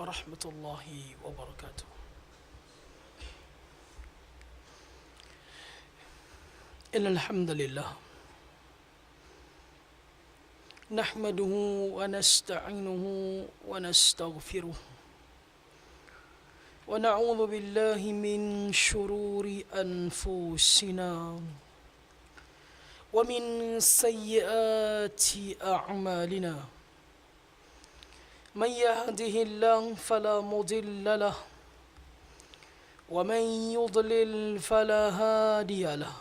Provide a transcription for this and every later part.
ورحمة الله وبركاته. إن الحمد لله نحمده ونستعينه ونستغفره ونعوذ بالله من شرور أنفسنا ومن سيئات أعمالنا. من يهده الله فلا مضل له ومن يضلل فلا هادي له.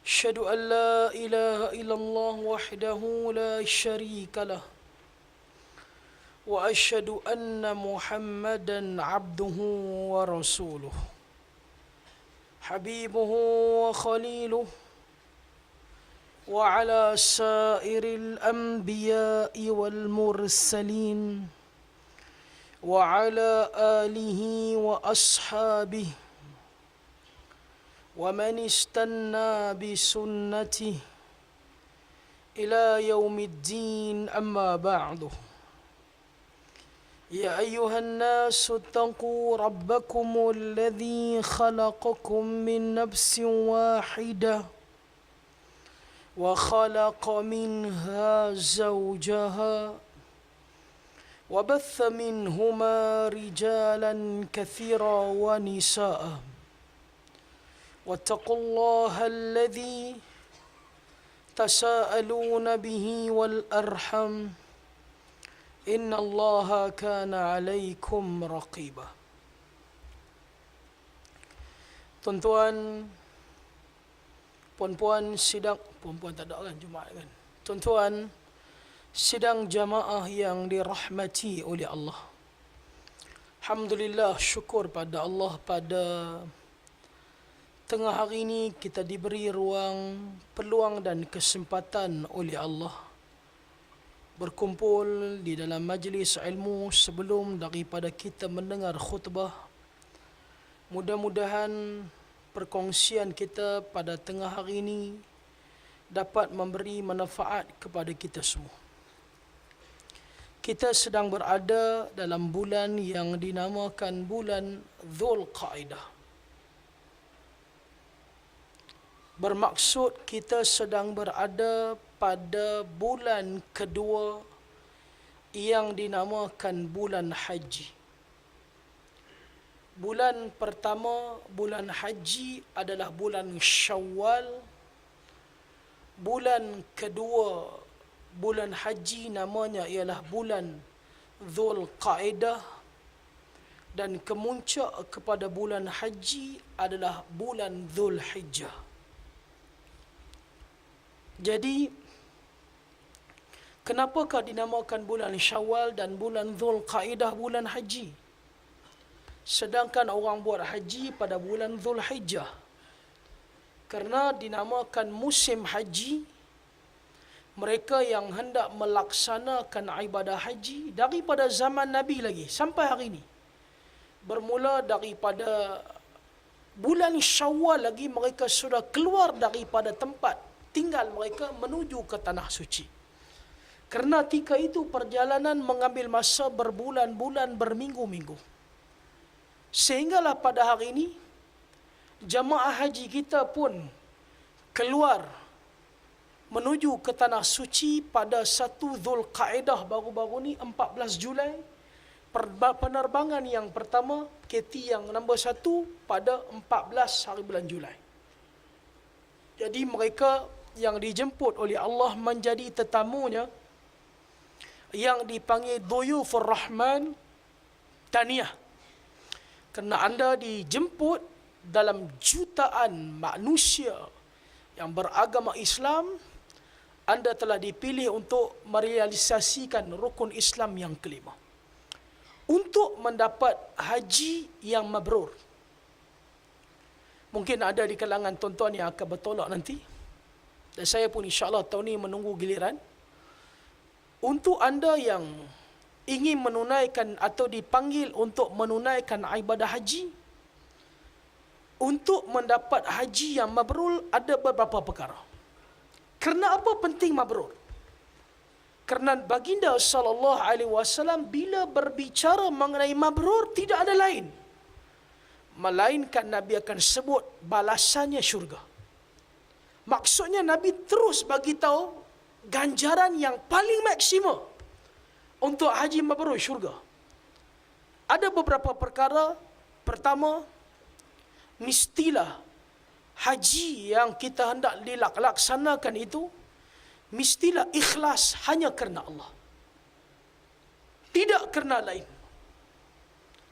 أشهد أن لا إله إلا الله وحده لا شريك له وأشهد أن محمدا عبده ورسوله حبيبه وخليله وعلى سائر الأنبياء والمرسلين وعلى آله وأصحابه ومن استنى بسنته إلى يوم الدين. أما بعد، يا أيها الناس اتقوا ربكم الذي خلقكم من نفس واحدة وخلق منها زوجها وبث منهما رجالا كثيرا ونساء. واتقوا الله الذي تساءلون به والأرحم إن الله كان عليكم رقيبا. Tuan-tuan, puan-puan sidang, puan-puan tak ada kan Jumaat kan? Tuan-tuan, sidang jamaah yang dirahmati oleh Allah. Alhamdulillah, syukur pada Allah, pada tengah hari ini kita diberi ruang, peluang dan kesempatan oleh Allah berkumpul di dalam majlis ilmu sebelum daripada kita mendengar khutbah. Mudah-mudahan perkongsian kita pada tengah hari ini dapat memberi manfaat kepada kita semua. Kita sedang berada dalam bulan yang dinamakan bulan Dzulqa'dah. Bermaksud kita sedang berada pada bulan kedua yang dinamakan bulan haji. Bulan pertama, bulan haji adalah bulan Syawal. Bulan kedua, bulan haji namanya ialah bulan Dzulqa'dah. Dan kemuncak kepada bulan haji adalah bulan Dzulhijjah. Jadi, kenapakah dinamakan bulan Syawal dan bulan Dzulqa'dah bulan haji? Sedangkan orang buat haji pada bulan Dzulhijjah. Kerana dinamakan musim haji, mereka yang hendak melaksanakan ibadah haji daripada zaman Nabi lagi sampai hari ini. Bermula daripada bulan Syawal lagi mereka sudah keluar daripada tempat tinggal mereka menuju ke tanah suci. Kerana ketika itu perjalanan mengambil masa berbulan-bulan, berminggu-minggu. Sehinggalah pada hari ini jamaah haji kita pun keluar menuju ke tanah suci pada 1 Dzulqa'dah baru-baru ni 14 Julai. Penerbangan yang pertama, KT yang nombor 1 pada 14 hari bulan Julai. Jadi mereka yang dijemput oleh Allah menjadi tetamunya yang dipanggil Duyufur Rahman Taniyah. Kerana anda dijemput dalam jutaan manusia yang beragama Islam, anda telah dipilih untuk merealisasikan rukun Islam yang kelima. Untuk mendapat haji yang mabrur. Mungkin ada di kalangan tuan-tuan yang akan bertolak nanti. Dan saya pun insya-Allah tahun ini menunggu giliran. Untuk anda yang ingin menunaikan atau dipanggil untuk menunaikan ibadah haji, untuk mendapat haji yang mabrur ada beberapa perkara. Kerana apa penting mabrur? Kerana baginda sallallahu alaihi wasallam bila berbicara mengenai mabrur tidak ada lain melainkan Nabi akan sebut balasannya syurga. Maksudnya Nabi terus bagi tahu ganjaran yang paling maksima untuk haji mabrur syurga. Ada beberapa perkara. Pertama, mestilah haji yang kita hendak dilaksanakan itu mestilah ikhlas hanya kerana Allah. Tidak kerana lain.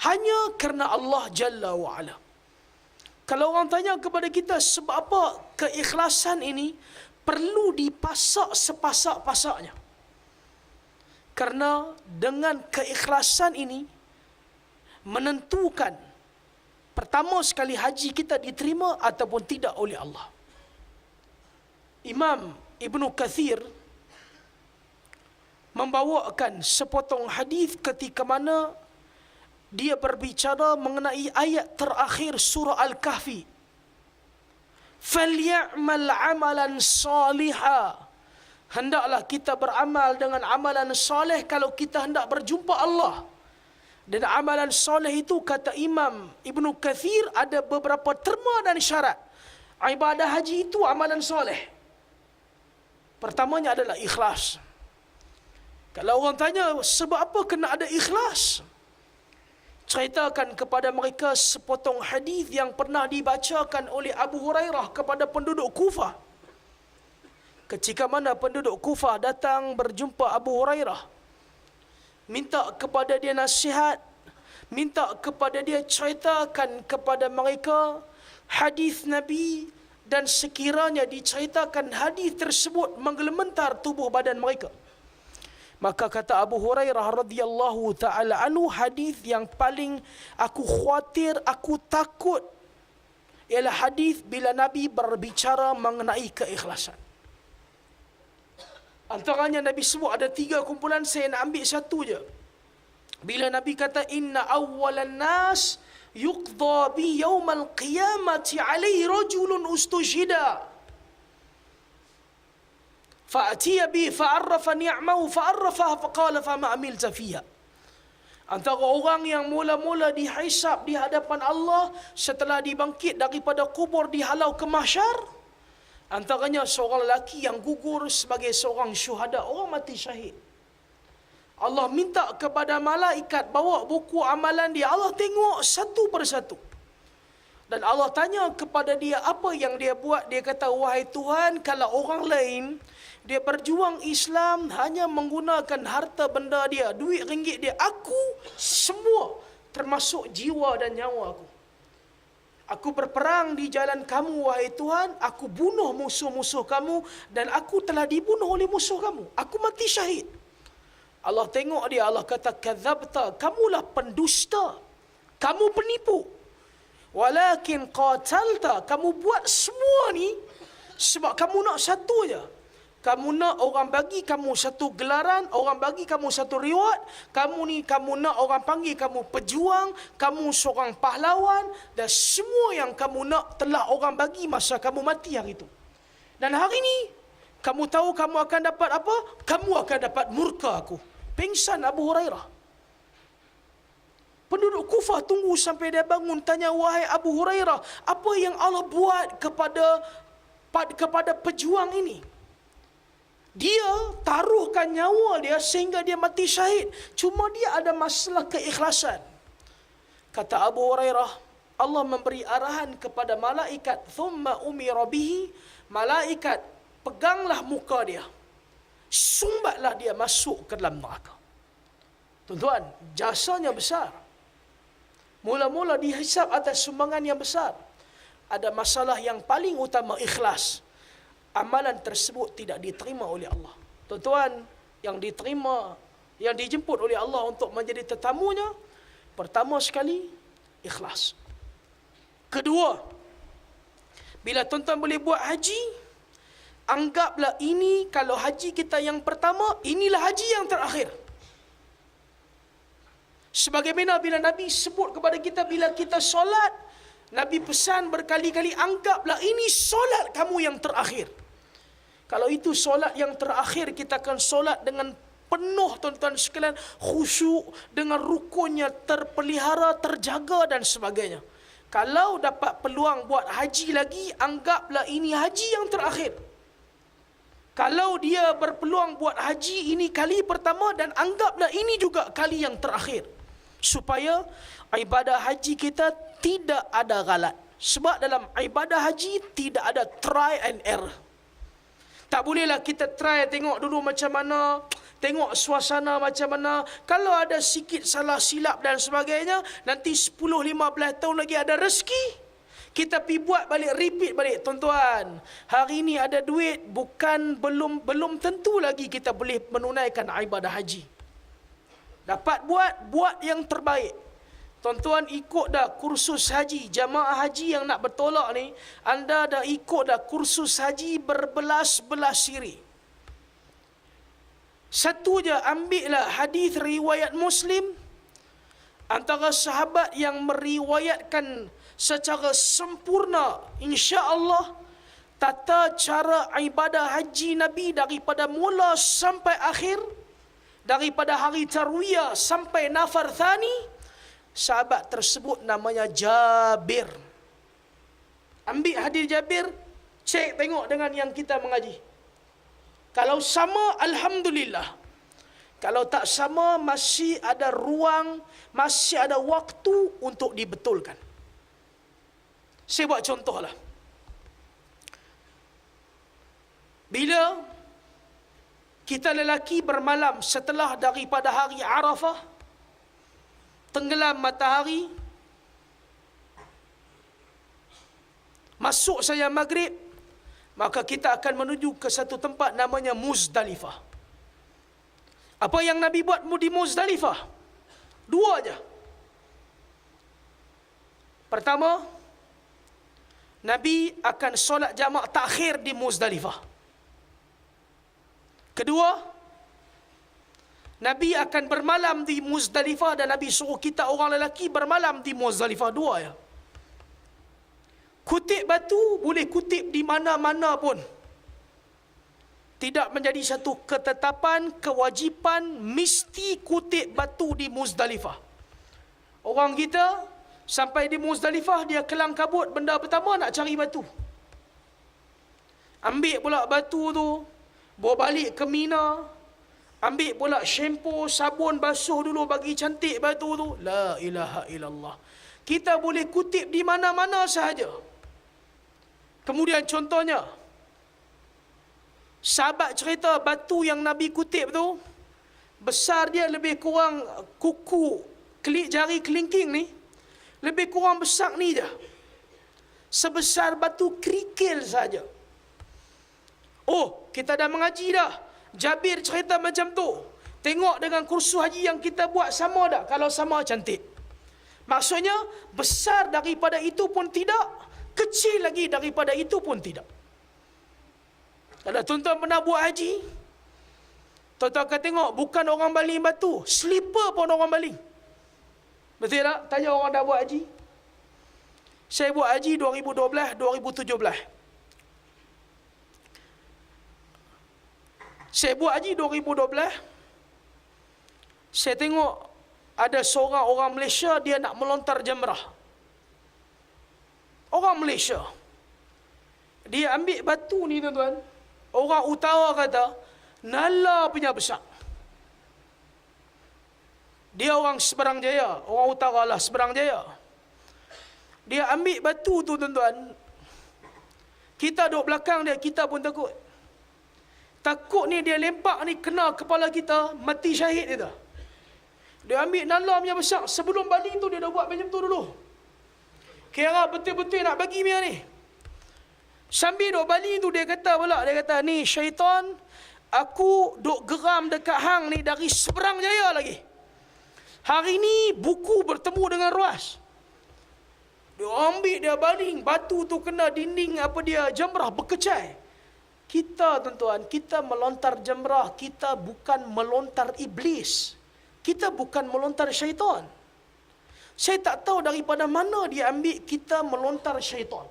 Hanya kerana Allah Jalla wa'ala. Kalau orang tanya kepada kita sebab apa keikhlasan ini perlu dipasak sepasak-pasaknya. Kerana dengan keikhlasan ini menentukan pertama sekali haji kita diterima ataupun tidak oleh Allah. Imam Ibnu Kathir membawakan sepotong hadis ketika mana dia berbicara mengenai ayat terakhir surah Al-Kahfi. "Falya'mal 'amalan salihah." Hendaklah kita beramal dengan amalan soleh kalau kita hendak berjumpa Allah. Dan amalan soleh itu kata Imam Ibnu Kathir ada beberapa terma dan syarat. Ibadah haji itu amalan soleh. Pertamanya adalah ikhlas. Kalau orang tanya sebab apa kena ada ikhlas? Ceritakan kepada mereka sepotong hadis yang pernah dibacakan oleh Abu Hurairah kepada penduduk Kufah. Ketika mana penduduk Kufah datang berjumpa Abu Hurairah, minta kepada dia nasihat, minta kepada dia ceritakan kepada mereka hadis Nabi, dan sekiranya diceritakan hadis tersebut menggelementar tubuh badan mereka. Maka kata Abu Hurairah radhiyallahu taala anhu, hadis yang paling aku khawatir, aku takut ialah hadis bila Nabi berbicara mengenai keikhlasan. Antaranya Nabi sebut ada 3 kumpulan, saya nak ambil satu je. Bila Nabi kata inna awwalan nas yuqda bi yaumal qiyamati alaihi rajulun ustushhida fa'atiya bi fa'arrafa ni'mahu fa'arrafaha faqala fama amilta fiha. Antara orang yang mula-mula dihisab di hadapan Allah setelah dibangkit daripada kubur dihalau ke mahsyar, antaranya seorang lelaki yang gugur sebagai seorang syuhada, orang mati syahid. Allah minta kepada malaikat bawa buku amalan dia. Allah tengok satu persatu. Dan Allah tanya kepada dia apa yang dia buat. Dia kata, wahai Tuhan, kalau orang lain dia berjuang Islam hanya menggunakan harta benda dia, duit ringgit dia, aku semua termasuk jiwa dan nyawa aku. Aku berperang di jalan kamu, wahai Tuhan. Aku bunuh musuh-musuh kamu dan aku telah dibunuh oleh musuh kamu. Aku mati syahid. Allah tengok dia, Allah kata, kadzabta, kamulah pendusta, kamu penipu. Walakin qatalta, kamu buat semua ni sebab kamu nak satu je. Kamu nak orang bagi kamu satu gelaran, orang bagi kamu satu reward. Kamu nak orang panggil kamu pejuang, kamu seorang pahlawan, dan semua yang kamu nak telah orang bagi masa kamu mati hari itu. Dan hari ini kamu tahu kamu akan dapat apa? Kamu akan dapat murka aku. Pingsan Abu Hurairah. Penduduk Kufah tunggu sampai dia bangun, tanya, wahai Abu Hurairah, apa yang Allah buat kepada pejuang ini? Dia taruhkan nyawa dia sehingga dia mati syahid. Cuma dia ada masalah keikhlasan. Kata Abu Hurairah, Allah memberi arahan kepada malaikat, thumma umira bihi, malaikat peganglah muka dia, sumbatlah dia masuk ke dalam neraka. Tuan-tuan, jasanya besar. Mula-mula dihisab atas sumbangan yang besar. Ada masalah yang paling utama, ikhlas. Amalan tersebut tidak diterima oleh Allah. Tuan-tuan, yang diterima, yang dijemput oleh Allah untuk menjadi tetamunya, pertama sekali, ikhlas. Kedua, bila tuan-tuan boleh buat haji, anggaplah ini, kalau haji kita yang pertama, inilah haji yang terakhir. Sebagaimana bila Nabi sebut kepada kita, bila kita solat, Nabi pesan berkali-kali, anggaplah ini solat kamu yang terakhir. Kalau itu solat yang terakhir, kita akan solat dengan penuh tuan-tuan sekalian, khusyuk, dengan rukunnya terpelihara, terjaga dan sebagainya. Kalau dapat peluang buat haji lagi, anggaplah ini haji yang terakhir. Kalau dia berpeluang buat haji ini kali pertama, dan anggaplah ini juga kali yang terakhir. Supaya ibadah haji kita tidak ada galat. Sebab dalam ibadah haji tidak ada try and error. Tak bolehlah kita try tengok dulu macam mana, tengok suasana macam mana. Kalau ada sikit salah silap dan sebagainya, nanti 10-15 tahun lagi ada rezeki, kita pergi buat balik, repeat balik. Tuan-tuan, hari ini ada duit, belum tentu lagi kita boleh menunaikan ibadah haji. Dapat buat yang terbaik. Tuan-tuan ikut dah kursus haji, jamaah haji yang nak bertolak ni, anda dah ikut dah kursus haji berbelas-belas siri. Satu je, ambillah hadis riwayat Muslim, antara sahabat yang meriwayatkan secara sempurna, insya-Allah, tata cara ibadah haji Nabi daripada mula sampai akhir, daripada hari tarwiyah sampai nafar thani. Sahabat tersebut namanya Jabir. Ambil hadis Jabir, cek tengok dengan yang kita mengaji. Kalau sama, alhamdulillah. Kalau tak sama, masih ada ruang, masih ada waktu untuk dibetulkan. Saya buat contohlah. Bila kita lelaki bermalam setelah daripada hari Arafah, tenggelam matahari, masuk saya maghrib, maka kita akan menuju ke satu tempat namanya Muzdalifah. Apa yang Nabi buat di Muzdalifah? Dua aja. Pertama, Nabi akan solat jamak takhir di Muzdalifah. Kedua, Nabi akan bermalam di Muzdalifah, dan Nabi suruh kita orang lelaki bermalam di Muzdalifah. Dua ya. Kutip batu boleh kutip di mana-mana pun. Tidak menjadi satu ketetapan, kewajipan, mesti kutip batu di Muzdalifah. Orang kita sampai di Muzdalifah, dia kelang kabut, benda pertama nak cari batu. Ambil pula batu tu, bawa balik ke Mina. Ambil pula shampoo, sabun, basuh dulu bagi cantik batu tu. La ilaha illallah. Kita boleh kutip di mana-mana sahaja. Kemudian contohnya, sahabat cerita batu yang Nabi kutip tu, besar dia lebih kurang kuku, jari kelingking ni, lebih kurang besar ni je. Sebesar batu kerikil saja. Oh, kita dah mengaji dah. Jabir cerita macam tu. Tengok dengan kursus haji yang kita buat sama tak? Kalau sama, cantik. Maksudnya, besar daripada itu pun tidak, kecil lagi daripada itu pun tidak. Kalau tuan-tuan pernah buat haji, tuan-tuan akan tengok, bukan orang baling batu, slipper pun orang baling. Betul tak? Tanya orang dah buat haji. Saya buat haji 2012-2017. Saya buat haji 2012, saya tengok ada seorang orang Malaysia, dia nak melontar jamrah. Orang Malaysia. Dia ambil batu ni tuan-tuan. Orang utara kata, nala punya besar. Dia orang Seberang Jaya, orang utara lah, Seberang Jaya. Dia ambil batu tu tuan-tuan. Kita duduk belakang dia, kita pun takut. Takut ni dia lempak ni kena kepala kita, mati syahid dia dah. Dia ambil nala punya besar. Sebelum baling tu dia dah buat macam tu dulu. Kira betul-betul nak bagi punya ni. Sambil duk baling tu dia kata pula, dia kata, ni syaitan, aku duk geram dekat hang ni dari Seberang Jaya lagi. Hari ni buku bertemu dengan ruas. Dia ambil, dia baling, batu tu kena dinding apa dia, jamrah berkecai. Kita tuan-tuan, kita melontar jamrah, kita bukan melontar iblis. Kita bukan melontar syaitan. Saya tak tahu daripada mana dia ambil kita melontar syaitan.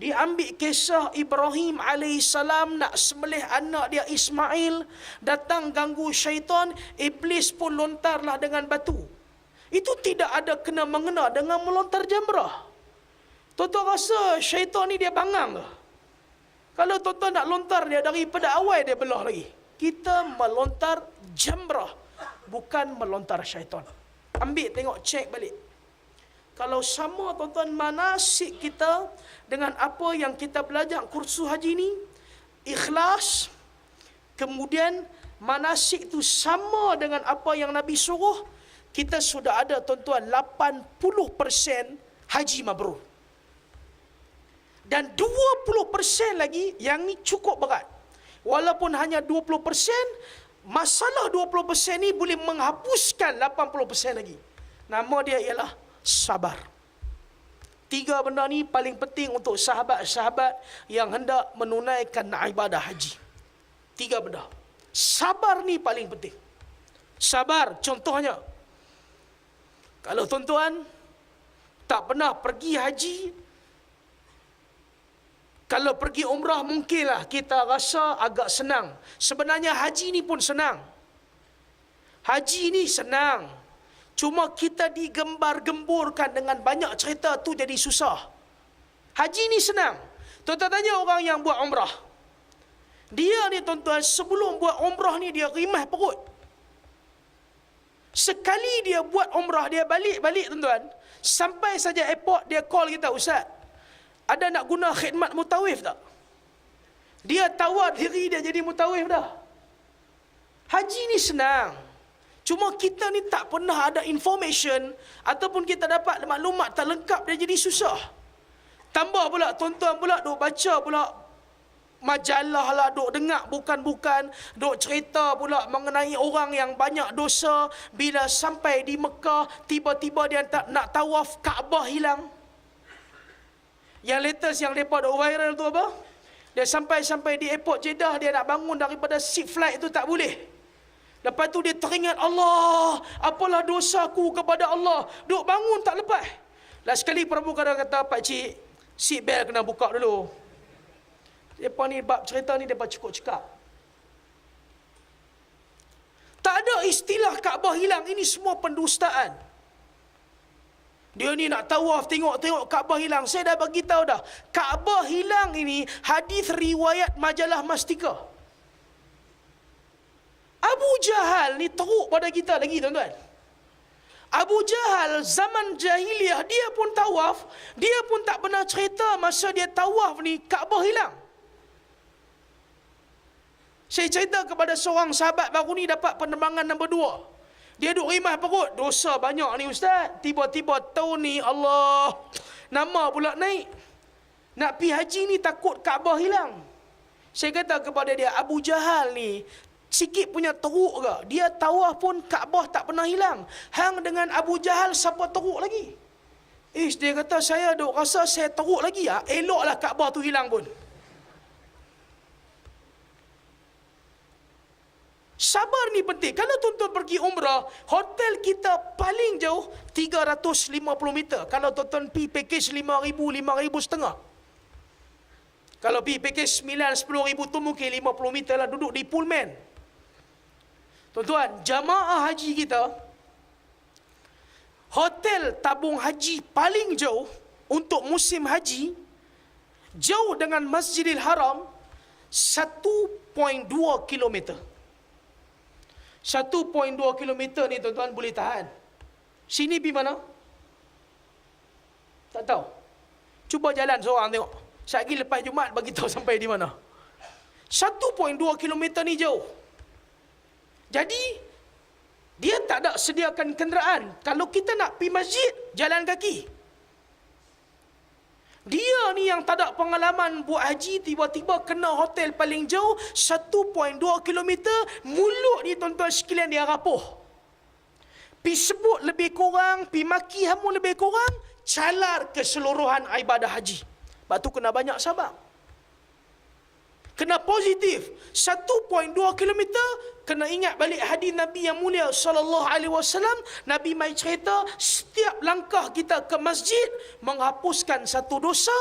Diambil kisah Ibrahim alaihissalam nak sembelih anak dia Ismail, datang ganggu syaitan, iblis pun lontarlah dengan batu. Itu tidak ada kena mengena dengan melontar jamrah. Tuan-tuan rasa syaitan ni dia bangang ke? Kalau tuan-tuan nak lontar dia daripada awal dia belah lagi. Kita melontar jamrah, bukan melontar syaitan. Ambil tengok, cek balik. Kalau sama tuan-tuan manasik kita dengan apa yang kita belajar kursus haji ni, ikhlas, kemudian manasik itu sama dengan apa yang Nabi suruh, kita sudah ada tuan-tuan 80% haji mabrur. Dan 20% lagi yang ni cukup berat. Walaupun hanya 20%, masalah 20% ni boleh menghapuskan 80% lagi. Nama dia ialah sabar. 3 benda ni paling penting untuk sahabat-sahabat yang hendak menunaikan ibadah haji. 3 benda. Sabar ni paling penting. Sabar, contohnya, kalau tuan-tuan tak pernah pergi haji, kalau pergi umrah mungkinlah kita rasa agak senang. Sebenarnya haji ni pun senang. Haji ni senang. Cuma kita digembar-gemburkan dengan banyak cerita tu jadi susah. Haji ni senang. Tuan-tuan tanya orang yang buat umrah. Dia ni tuan-tuan sebelum buat umrah ni dia rimah perut. Sekali dia buat umrah, dia balik tuan-tuan. Sampai saja airport dia call kita, Ustaz, ada nak guna khidmat mutawif tak? Dia tawar diri dia jadi mutawif dah. Haji ni senang. Cuma kita ni tak pernah ada information ataupun kita dapat maklumat tak lengkap, dia jadi susah. Tambah pula tuan-tuan pula duk baca pula majalah lah, duk dengar bukan-bukan, duk cerita pula mengenai orang yang banyak dosa. Bila sampai di Mekah, tiba-tiba dia nak tawaf, Kaabah hilang. Yang latest yang mereka duk viral tu apa? Dia sampai di airport Jeddah, dia nak bangun daripada seat flight tu tak boleh. Lepas tu dia teringat, Allah, apalah dosaku kepada Allah. Duk bangun tak lepas. Last sekali pramugara kata, Pak Cik, seat belt kena buka dulu. Mereka ni bab cerita ni mereka cukup cakap. Tak ada istilah Kaabah hilang. Ini semua pendustaan. Dia ni nak tawaf, tengok Kaabah hilang. Saya dah bagi tahu dah. Kaabah hilang ini hadis riwayat majalah Mastika. Abu Jahal ni teruk pada kita lagi tuan-tuan. Abu Jahal zaman jahiliah dia pun tawaf, dia pun tak pernah cerita masa dia tawaf ni Kaabah hilang. Saya cerita kepada seorang sahabat baru ni dapat penerbangan nombor 2. Dia duk rimah perut, dosa banyak ni Ustaz. Tiba-tiba tahun ni Allah, nama pula naik. Nak pergi haji ni takut Kaabah hilang. Saya kata kepada dia, Abu Jahal ni sikit punya teruk ke? Dia tawaf pun Kaabah tak pernah hilang. Hang dengan Abu Jahal siapa teruk lagi? Dia kata, saya duk rasa saya teruk lagi ya. Eloklah Kaabah tu hilang pun. Sabar ni penting. Kalau tuan-tuan pergi umrah, hotel kita paling jauh 350 meter. Kalau tuan-tuan pergi package 5,000, 5,000 setengah. Kalau pergi package 9, 10,000 tu mungkin 50 meter lah, duduk di Pullman. Tuan-tuan, jamaah haji kita, hotel tabung haji paling jauh untuk musim haji, jauh dengan Masjidil Haram, 1.2 kilometer. 1.2 kilometer ni tuan-tuan boleh tahan. Sini pergi mana? Tak tahu. Cuba jalan seorang tengok. Sekali lepas Jumaat bagi tahu sampai di mana. 1.2 kilometer ni jauh. Jadi dia tak ada sediakan kenderaan. Kalau kita nak pergi masjid, jalan kaki. Dia ni yang tak ada pengalaman buat haji, tiba-tiba kena hotel paling jauh 1.2 kilometer. Mulut ni tuan-tuan sekalian dia rapuh. Pi sebut lebih kurang, pi maki hamu lebih kurang, calar keseluruhan ibadah haji. Sebab tu kena banyak sabar. Kena positif. 1.2 kilometer, kena ingat balik hadis Nabi yang mulia sallallahu alaihi wasallam. Nabi mai cerita, setiap langkah kita ke masjid menghapuskan satu dosa,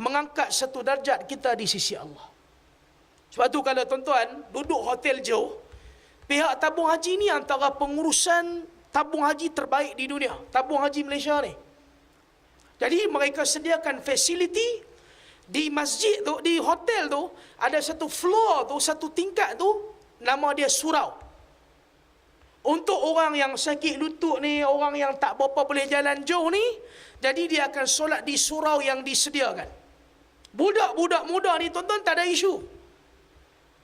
mengangkat satu darjat kita di sisi Allah. Sebab tu kalau tuan-tuan duduk hotel jauh, pihak tabung haji ni antara pengurusan tabung haji terbaik di dunia, tabung haji Malaysia ni. Jadi mereka sediakan fasiliti di masjid tu, di hotel tu, ada satu floor tu, satu tingkat tu, nama dia surau. Untuk orang yang sakit lutut ni, orang yang tak berapa boleh jalan jauh ni, jadi dia akan solat di surau yang disediakan. Budak-budak muda ni tuan-tuan tak ada isu.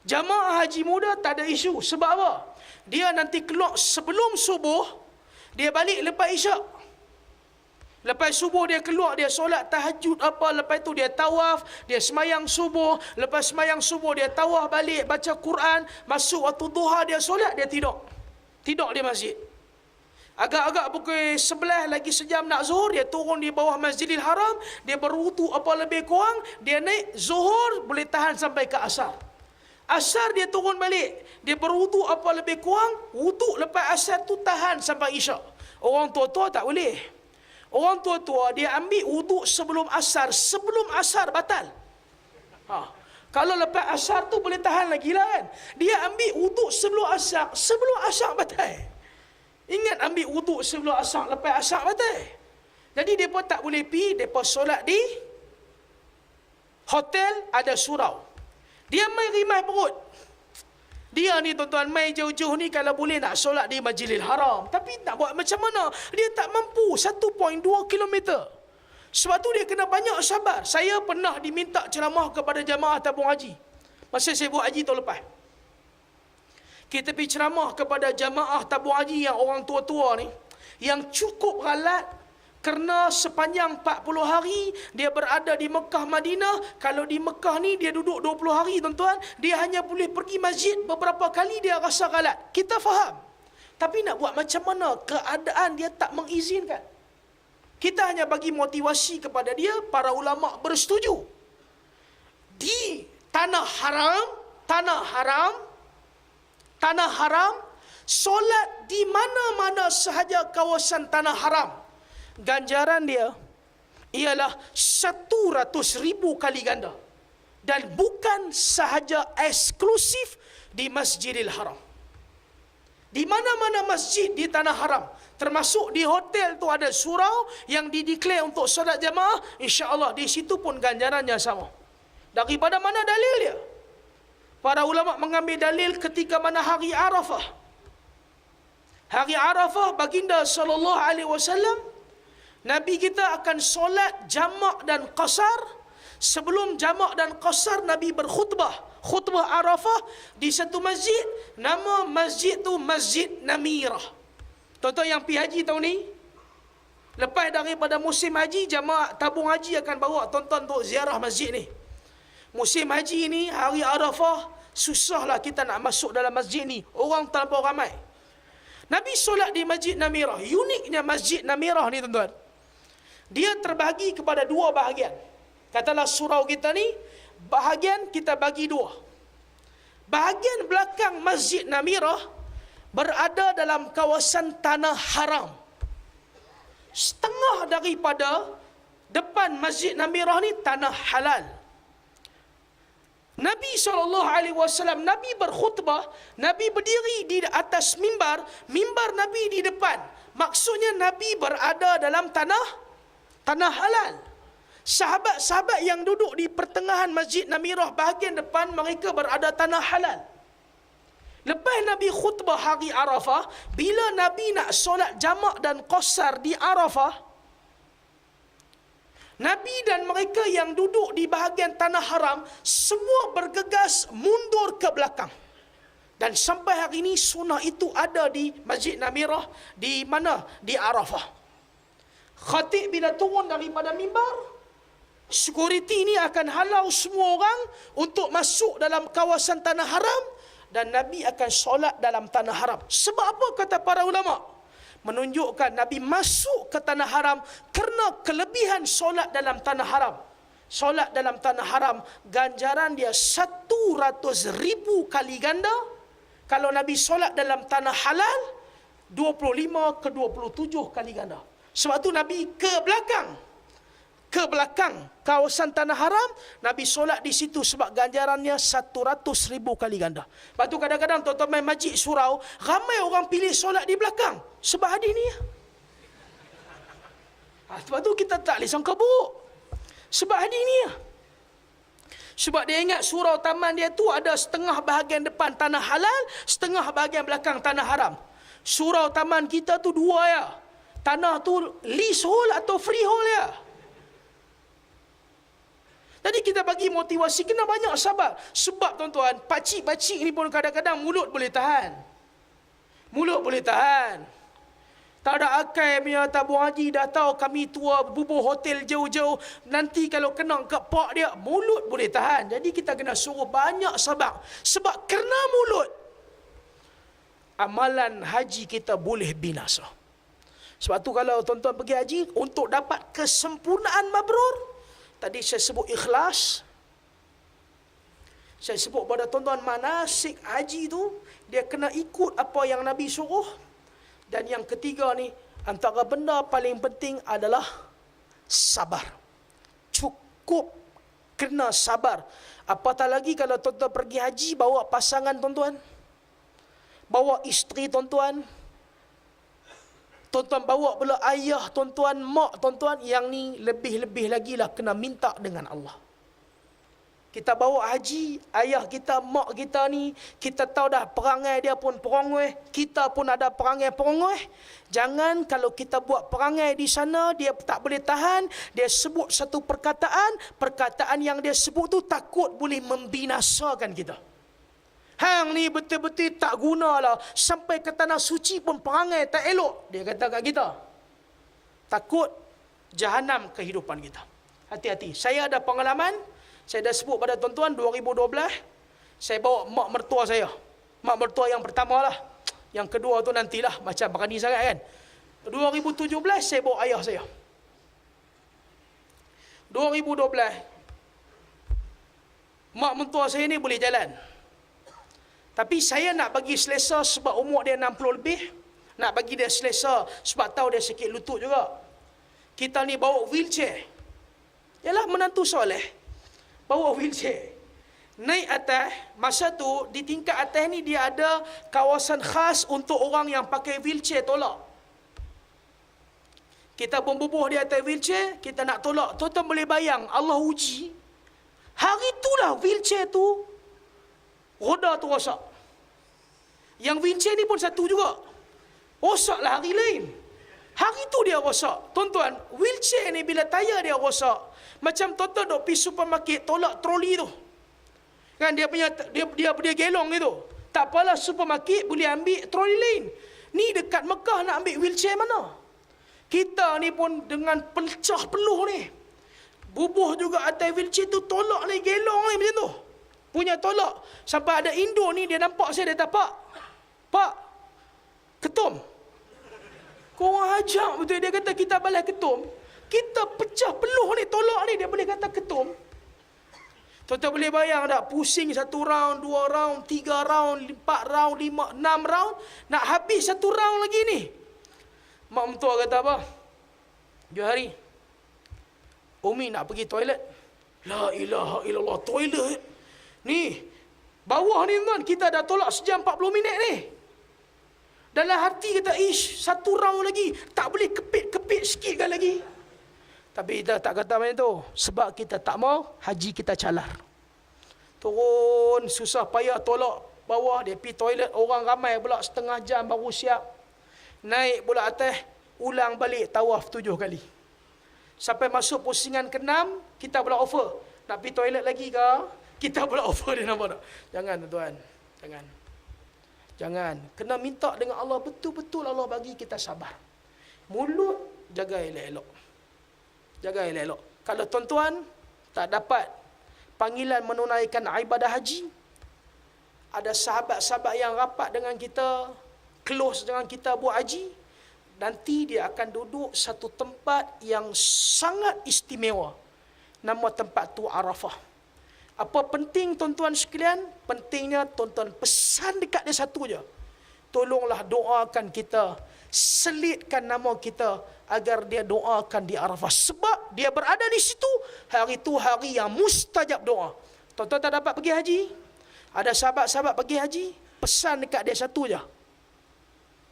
Jamaah haji muda tak ada isu. Sebab apa? Dia nanti keluar sebelum subuh, dia balik lepas isyak. Lepas subuh dia keluar, dia solat tahajud apa, lepas tu dia tawaf, dia semayang subuh, lepas semayang subuh dia tawaf balik, baca Quran, masuk waktu duha dia solat, dia tidur. Tidur di masjid. Agak-agak pukul 11 lagi sejam nak zuhur, dia turun di bawah Masjidil Haram, dia berwudu apa lebih kurang, dia naik zuhur boleh tahan sampai ke asar. Asar dia turun balik, dia berwudu apa lebih kurang, wudu lepas asar tu tahan sampai isyak. Orang tua-tua tak boleh. Orang tua-tua dia ambil wuduk sebelum asar batal. Kalau lepas asar tu boleh tahan lagi lah kan. Dia ambil wuduk sebelum asar batal. Ingat ambil wuduk sebelum asar, lepas asar batal. Jadi mereka tak boleh pergi, mereka solat di hotel ada surau. Dia main rimai perut. Dia ni tuan-tuan mai jauh-jauh ni kalau boleh nak solat di Masjidil Haram. Tapi nak buat macam mana? Dia tak mampu 1.2 kilometer. Sebab tu dia kena banyak sabar. Saya pernah diminta ceramah kepada jamaah tabung haji. Masa saya buat haji tahun lepas. Kita pergi ceramah kepada jamaah tabung haji yang orang tua-tua ni. Yang cukup ralat. Kerana sepanjang 40 hari dia berada di Mekah Madinah. Kalau di Mekah ni dia duduk 20 hari tuan-tuan, dia hanya boleh pergi masjid beberapa kali, dia rasa galat. Kita faham. Tapi nak buat macam mana? Keadaan dia tak mengizinkan. Kita hanya bagi motivasi kepada dia, para ulama bersetuju. Di tanah haram, solat di mana-mana sahaja kawasan tanah haram, ganjaran dia ialah 100,000 kali ganda. Dan bukan sahaja eksklusif di Masjidil Haram. Di mana-mana masjid di tanah haram, termasuk di hotel tu ada surau yang dideklar untuk solat jamaah, insya-Allah di situ pun ganjarannya sama. Daripada mana dalil dia? Para ulama mengambil dalil ketika mana hari Arafah. Hari Arafah baginda sallallahu alaihi wasallam, Nabi kita akan solat jamak dan qasar. Sebelum jamak dan qasar, Nabi berkhutbah. Khutbah Arafah di satu masjid. Nama masjid tu Masjid Namirah. Tuan-tuan yang pergi haji tahun ni, lepas daripada musim haji, jamaah tabung haji akan bawa tuan-tuan untuk ziarah masjid ni. Musim haji ni, hari Arafah, susahlah kita nak masuk dalam masjid ni. Orang terlampau ramai. Nabi solat di Masjid Namirah. Uniknya Masjid Namirah ni tuan-tuan, dia terbahagi kepada dua bahagian. Katalah surau kita ni, bahagian kita bagi dua. Bahagian belakang Masjid Namirah berada dalam kawasan tanah haram. Setengah daripada depan Masjid Namirah ni tanah halal. Nabi SAW, Nabi berkhutbah, Nabi berdiri di atas mimbar, mimbar Nabi di depan. Maksudnya Nabi berada dalam tanah halal. Sahabat-sahabat yang duduk di pertengahan Masjid Namirah bahagian depan, mereka berada tanah halal. Lepas Nabi khutbah hari Arafah, bila Nabi nak solat jamak dan qasar di Arafah, Nabi dan mereka yang duduk di bahagian tanah haram semua bergegas mundur ke belakang. Dan sampai hari ini sunnah itu ada di Masjid Namirah. Di mana? Di Arafah. Khatib bila turun daripada mimbar, security ni akan halau semua orang untuk masuk dalam kawasan tanah haram, dan Nabi akan solat dalam tanah haram. Sebab apa kata para ulama? Menunjukkan Nabi masuk ke tanah haram kerana kelebihan solat dalam tanah haram. solat dalam tanah haram, ganjaran dia 100,000 kali ganda. Kalau Nabi solat dalam tanah halal, 25 ke 27 kali ganda. Sebab tu Nabi ke belakang kawasan tanah haram, Nabi solat di situ sebab ganjarannya 100,000 kali ganda. Lepas tu kadang-kadang tuan-tuan main masjid surau, ramai orang pilih solat di belakang sebab hadis ni. Sebab tu kita tak boleh sangka buruk sebab hadis ni. Sebab dia ingat surau taman dia tu ada setengah bahagian depan tanah halal, setengah bahagian belakang tanah haram. Surau taman kita tu dua ya. Tanah tu leasehold atau freehold ya. Jadi kita bagi motivasi, kena banyak sabar. Sebab tuan-tuan, pakcik-pakcik ni pun kadang-kadang mulut boleh tahan. Mulut boleh tahan. Tak ada akal punya tabung haji, dah tahu kami tua, bubuh hotel jauh-jauh. Nanti kalau kena ke pak dia, mulut boleh tahan. Jadi kita kena suruh banyak sabar. Sebab kerana mulut, amalan haji kita boleh binasa. Sebab tu kalau tuan-tuan pergi haji, untuk dapat kesempurnaan mabrur, tadi saya sebut ikhlas. Saya sebut pada tuan-tuan, manasik haji tu, dia kena ikut apa yang Nabi suruh. Dan yang ketiga ni, antara benda paling penting adalah sabar. Cukup kena sabar. Apatah lagi kalau tuan-tuan pergi haji, bawa pasangan tuan-tuan, bawa isteri tuan-tuan, tuan-tuan bawa pula ayah tuan-tuan, mak tuan-tuan, yang ni lebih-lebih lagi lah kena minta dengan Allah. Kita bawa haji, ayah kita, mak kita ni, kita tahu dah perangai dia pun perangai, kita pun ada perangai-perangai. Jangan kalau kita buat perangai di sana, dia tak boleh tahan, dia sebut satu perkataan yang dia sebut tu takut boleh membinasakan kita. Hang ni betul-betul tak gunalah, sampai ke tanah suci pun perangai tak elok, dia kata kat kita. Takut jahanam kehidupan kita. Hati-hati. Saya ada pengalaman, saya dah sebut pada tuan-tuan, 2012, saya bawa mak mertua saya. Mak mertua yang pertama lah. Yang kedua tu nantilah, macam berani sangat kan. 2017, saya bawa ayah saya. 2012, mak mertua saya ni boleh jalan. Tapi saya nak bagi selesa sebab umur dia 60 lebih. Nak bagi dia selesa sebab tahu dia sakit lutut juga. Kita ni bawa wheelchair. Yalah, menantu soleh. Bawa wheelchair. Naik atas, masa tu di tingkat atas ni dia ada kawasan khas untuk orang yang pakai wheelchair tolak. Kita berbubuh di atas wheelchair, kita nak tolak. Tuan-tuan boleh bayang, Allah uji. Hari itulah wheelchair tu, roda tu rosak. Yang wheelchair ni pun satu juga. Rosaklah hari lain. Hari tu dia rosak. Tuan-tuan, wheelchair ni bila tayar dia rosak, macam tuan-tuan duk pergi supermarket tolak troli tu. Kan dia punya dia gelong gitu. Tak apalah, supermarket boleh ambil troli lain. Ni dekat Mekah nak ambil wheelchair mana? Kita ni pun dengan pecah peluh ni. Bubuh juga atas wheelchair tu, tolak ni, gelong ni macam tu. Punya tolak. Sampai ada Indo ni, dia nampak saya, dia kata, Pak, ketum. Korang ajak betul. Dia kata kita balas ketum. Kita pecah peluh ni, tolak ni, dia boleh kata ketum. Tuan-tuan boleh bayang tak? Pusing 1 round, 2 round, 3 round, 4 round, 5, 6 round. Nak habis 1 round lagi ni. Mak mentua kata apa? Johari, Umi nak pergi toilet. La ilaha illallah, toilet. Ni, bawah ni tuan, kita dah tolak sejam 40 minit ni. Dalam hati kata, 1 round lagi. Tak boleh kepit-kepit sikit kan lagi. Tapi kita tak kata macam tu. Sebab kita tak mau, haji kita calar. Turun, susah payah tolak bawah. Dia pergi toilet, orang ramai pula, setengah jam baru siap. Naik pula atas, ulang balik tawaf 7 kali. Sampai masuk pusingan ke-6, kita pula offer. Nak pergi toilet lagi ke? Kita pula offer dia, nampak tak? Jangan tuan-tuan, jangan. Jangan. Kena minta dengan Allah, betul-betul Allah bagi kita sabar. Mulut, jaga elok-elok. Jaga elok-elok. Kalau tuan-tuan tak dapat panggilan menunaikan ibadah haji, ada sahabat-sahabat yang rapat dengan kita, close dengan kita buat haji, nanti dia akan duduk satu tempat yang sangat istimewa. Nama tempat tu Arafah. Apa penting tuan-tuan sekalian? Pentingnya tuan-tuan pesan dekat dia satu je. Tolonglah doakan kita, selitkan nama kita agar dia doakan di Arafah. Sebab dia berada di situ, hari itu hari yang mustajab doa. Tuan-tuan tak dapat pergi haji? Ada sahabat-sahabat pergi haji? Pesan dekat dia satu je.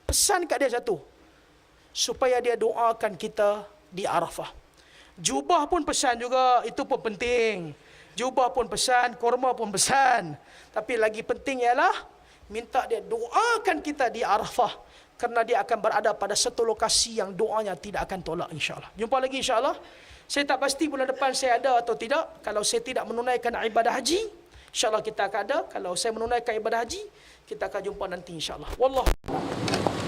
Pesan dekat dia satu. Supaya dia doakan kita di Arafah. Jubah pun pesan juga, itu pun penting. Jubah pun pesan, korma pun pesan. Tapi lagi penting ialah minta dia doakan kita di Arafah. Kerana dia akan berada pada satu lokasi yang doanya tidak akan tolak, insyaAllah. Jumpa lagi insyaAllah. Saya tak pasti bulan depan saya ada atau tidak. Kalau saya tidak menunaikan ibadah haji, insyaAllah kita akan ada. Kalau saya menunaikan ibadah haji, kita akan jumpa nanti insyaAllah. Wallah.